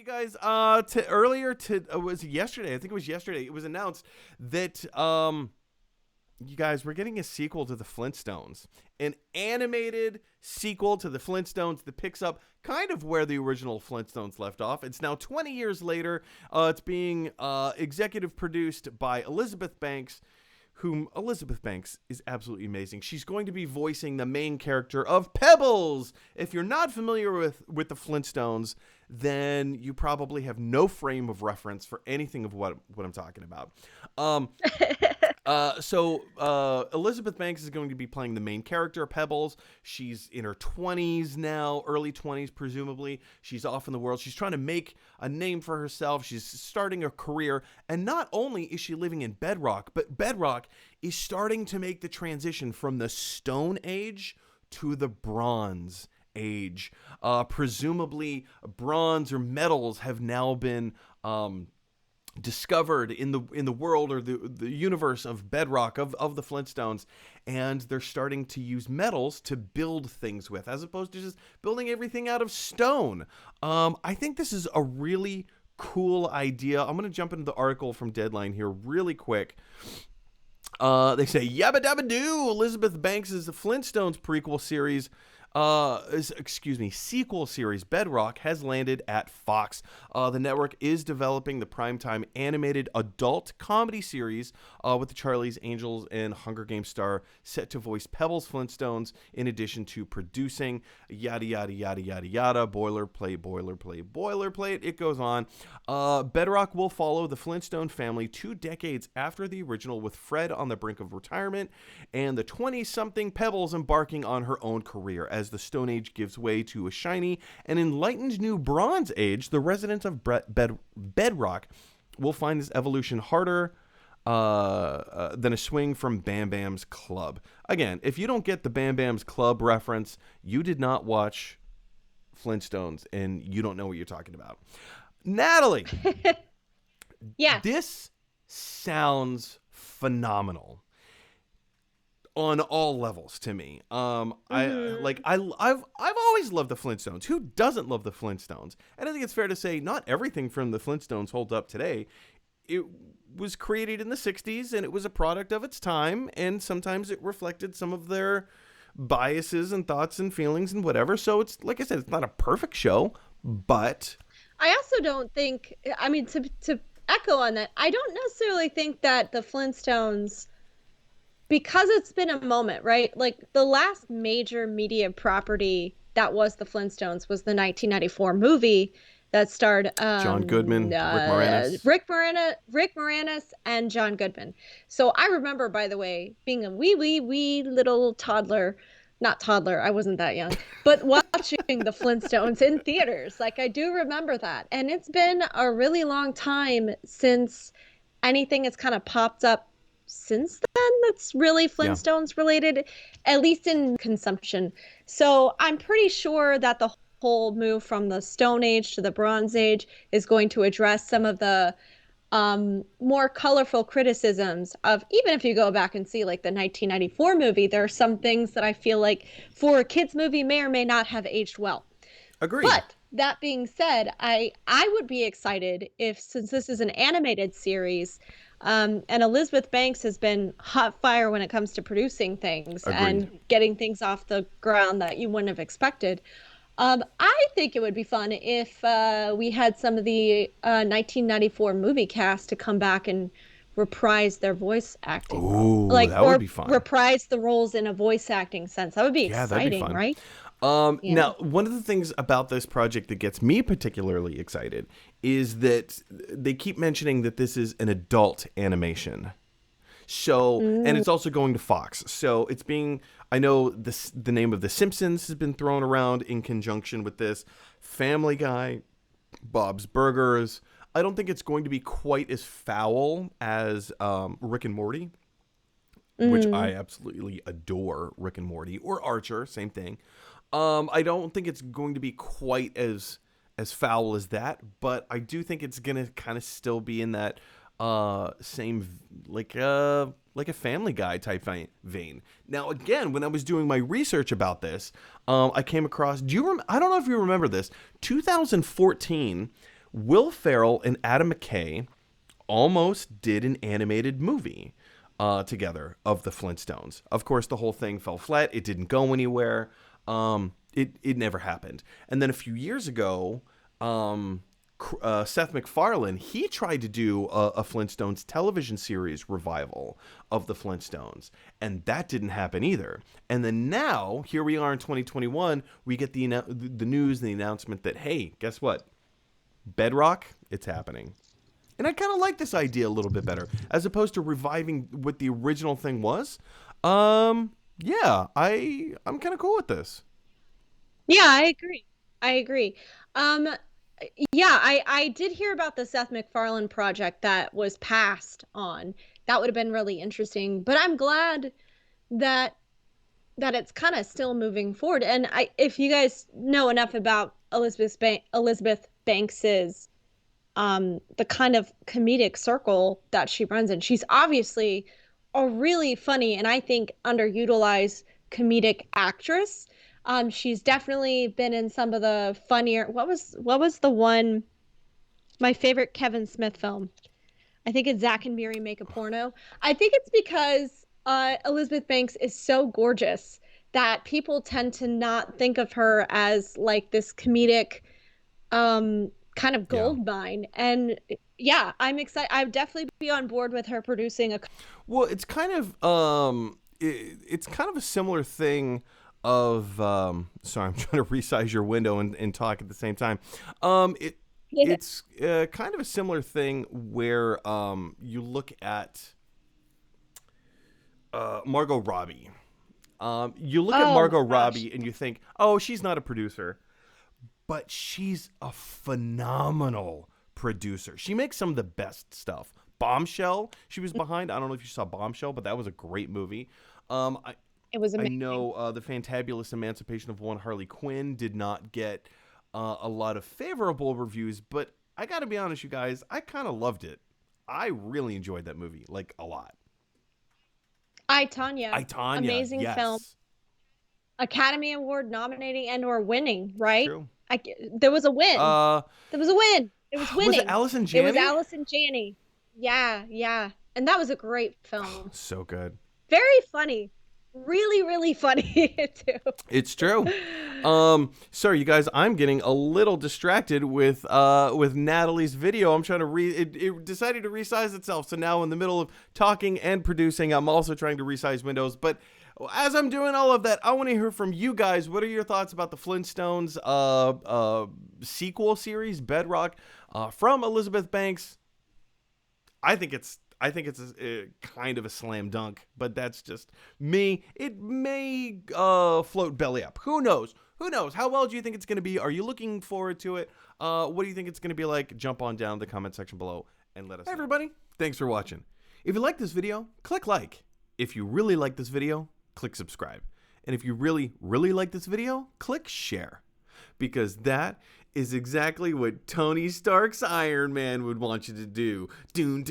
you guys, was it yesterday? I think it was yesterday. It was announced that, you guys, we're getting a sequel to the Flintstones. An animated sequel to the Flintstones that picks up kind of where the original Flintstones left off. It's now 20 years later. It's being executive produced by Elizabeth Banks, whom Elizabeth Banks is absolutely amazing. She's going to be voicing the main character of Pebbles. If you're not familiar with the Flintstones, then you probably have no frame of reference for anything of what I'm talking about. So Elizabeth Banks is going to be playing the main character, Pebbles. She's in her 20s now, early 20s, presumably. She's off in the world. She's trying to make a name for herself. She's starting a career. And not only is she living in Bedrock, but Bedrock is starting to make the transition from the Stone Age to the Bronze Age. Presumably, bronze or metals have now been discovered in the world or the universe of Bedrock, of the Flintstones, and they're starting to use metals to build things with, as opposed to just building everything out of stone. I think this is a really cool idea. I'm going to jump into the article from Deadline here really quick. They say, yabba dabba doo, Elizabeth Banks' The Flintstones prequel series, sequel series Bedrock has landed at Fox. The network is developing the primetime animated adult comedy series with the Charlie's Angels and Hunger Games star set to voice Pebbles Flintstones, in addition to producing yada yada yada yada yada, boilerplate. It goes on. Bedrock will follow the Flintstone family 2 decades after the original, with Fred on the brink of retirement and the 20-something Pebbles embarking on her own career. As the Stone Age gives way to a shiny and enlightened new Bronze Age, the residents of Bedrock will find this evolution harder than a swing from Bam Bam's Club. Again, if you don't get the Bam Bam's Club reference, you did not watch Flintstones and you don't know what you're talking about. Natalie, yeah, this sounds phenomenal on all levels to me. I've always loved the Flintstones. Who doesn't love the Flintstones? And I think it's fair to say not everything from the Flintstones holds up today. It was created in the 60s and it was a product of its time, and sometimes it reflected some of their biases and thoughts and feelings and whatever. So it's, like I said, it's not a perfect show, but I also don't think, I mean, to echo on that, I don't necessarily think that the Flintstones, because it's been a moment, right? Like, the last major media property that was the Flintstones was the 1994 movie that starred John Goodman, Rick Moranis, and John Goodman. So I remember, by the way, being a wee little toddler. Not toddler, I wasn't that young, but watching the Flintstones in theaters. Like, I do remember that. And it's been a really long time since anything has kind of popped up since then that's really Flintstones related, at least in consumption. So I'm pretty sure that the whole move from the Stone Age to the Bronze Age is going to address some of the more colorful criticisms of, even if you go back and see like the 1994 movie, there are some things that I feel like for a kid's movie may or may not have aged well. Agreed. But that being said, I would be excited if, since this is an animated series, and Elizabeth Banks has been hot fire when it comes to producing things. Agreed. And getting things off the ground that you wouldn't have expected. I think it would be fun if we had some of the 1994 movie cast to come back and reprise their voice acting. Ooh, that would be fun. Reprise the roles in a voice acting sense. That would be exciting, that'd be fun. Right? Now, one of the things about this project that gets me particularly excited is that they keep mentioning that this is an adult animation. So, and it's also going to Fox. So it's being, I know the name of The Simpsons has been thrown around in conjunction with this. Family Guy, Bob's Burgers. I don't think it's going to be quite as foul as Rick and Morty, which I absolutely adore. Rick and Morty, or Archer, same thing. I don't think it's going to be quite as foul as that, but I do think it's going to kind of still be in that same, like a Family Guy type vein. Now, again, when I was doing my research about this, I came across, I don't know if you remember this, 2014 Will Ferrell and Adam McKay almost did an animated movie together of the Flintstones. Of course, the whole thing fell flat. It didn't go anywhere. It never happened. And then a few years ago, Seth MacFarlane, he tried to do a Flintstones television series revival of the Flintstones, and that didn't happen either. And then now, here we are in 2021, we get the news and the announcement that, hey, guess what? Bedrock, it's happening. And I kind of like this idea a little bit better, as opposed to reviving what the original thing was. Yeah, I'm kind of cool with this. Yeah, I agree. I agree. Um, yeah, I did hear about the Seth MacFarlane project that was passed on. That would have been really interesting. But I'm glad that it's kind of still moving forward. And if you guys know enough about Elizabeth Banks's the kind of comedic circle that she runs in, she's obviously a really funny and I think underutilized comedic actress. She's definitely been in some of the funnier. What was the one? My favorite Kevin Smith film. I think it's Zack and Miri Make a Porno. I think it's because Elizabeth Banks is so gorgeous that people tend to not think of her as like this comedic kind of Yeah. gold mine. And yeah, I'm excited. I'd definitely be on board with her producing a. Well, it's kind of it's kind of a similar thing of sorry, I'm trying to resize your window and talk at the same time. It's kind of a similar thing where you look at Margot Robbie. You look at Oh Margot my gosh. Robbie and you think, oh, she's not a producer, but she's a phenomenal producer. She makes some of the best stuff. Bombshell, she was behind. I don't know if you saw Bombshell, but that was a great movie. I, It was I amazing. know the Fantabulous Emancipation of One Harley Quinn did not get a lot of favorable reviews, but I got to be honest, you guys, I kind of loved it. I really enjoyed that movie, like a lot. Tanya, I, Tanya, amazing film. yes. Academy Award nominating and or winning, It's right? true. There was a win. Uh, There was a win. It was was it winning. Allison It was Janney? Allison Janney. Yeah, yeah. And that was a great film. So good. Very funny. Really, really funny too. It's true. Sorry, you guys, I'm getting a little distracted with Natalie's video. I'm trying to it decided to resize itself. So now in the middle of talking and producing, I'm also trying to resize Windows. But as I'm doing all of that, I want to hear from you guys. What are your thoughts about the Flintstones sequel series, Bedrock, from Elizabeth Banks? I think it's a kind of a slam dunk, but that's just me. It may float belly up. Who knows? Who knows? How well do you think it's going to be? Are you looking forward to it? What do you think it's going to be like? Jump on down in the comment section below and let us know. Hey everybody, thanks for watching. If you like this video, click like. If you really like this video, click subscribe. And if you really, really like this video, click share. Because that is exactly what Tony Stark's Iron Man would want you to do. Doon,